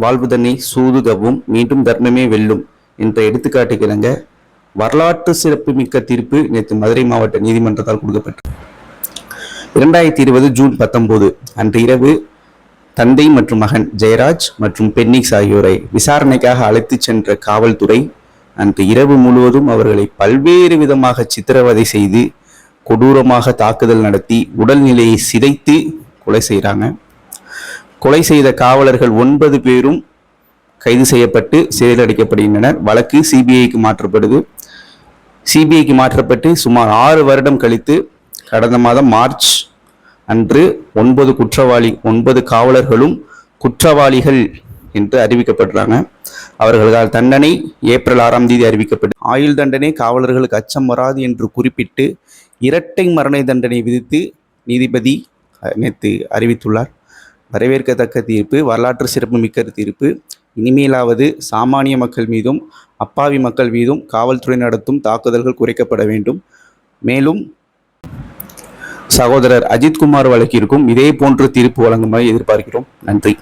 வாழ்வுதன்னை சூதுகவும் மீண்டும் தர்மமே வெல்லும் என்ற எடுத்துக்காட்டுக்கிழங்க வரலாற்று சிறப்புமிக்க தீர்ப்பு நேற்று மதுரை மாவட்ட நீதிமன்றத்தால் கொடுக்கப்பட்டது. 2020 ஜூன் 19 அன்று இரவு தந்தை மற்றும் மகன் ஜெயராஜ் மற்றும் பென்னிக்ஸ் ஆகியோரை விசாரணைக்காக அழைத்துச் சென்ற காவல்துறை அன்று இரவு முழுவதும் அவர்களை பல்வேறு விதமாக சித்திரவதை செய்து கொடூரமாக தாக்குதல் நடத்தி உடல்நிலையை சிதைத்து கொலை செய்கிறாங்க. கொலை செய்த காவலர்கள் 9 பேரும் கைது செய்யப்பட்டு சிறையில் அடைக்கப்படுகின்றனர். வழக்கு சிபிஐக்கு மாற்றப்படுது. சிபிஐக்கு மாற்றப்பட்டு சுமார் 6 வருடம் கழித்து கடந்த மாதம் மார்ச் அன்று 9 காவலர்களும் குற்றவாளிகள் என்று அறிவிக்கப்படுறாங்க. அவர்களால் தண்டனை ஏப்ரல் 6ஆம் தேதி அறிவிக்கப்பட்டு ஆயுள் தண்டனை காவலர்களுக்கு அச்சம் வராது என்று குறிப்பிட்டு இரட்டை மரண தண்டனை விதித்து நீதிபதி நேற்று அறிவித்துள்ளார். வரவேற்கத்தக்க தீர்ப்பு, வரலாற்று சிறப்புமிக்க தீர்ப்பு. இனிமேலாவது சாமானிய மக்கள் மீதும் அப்பாவி மக்கள் மீதும் காவல்துறை நடத்தும் தாக்குதல்கள் குறைக்கப்பட வேண்டும். மேலும் சகோதரர் அஜித்குமார் வழக்கிற்கும் இதே போன்ற தீர்ப்பு வழங்குமாறு எதிர்பார்க்கிறோம். நன்றி.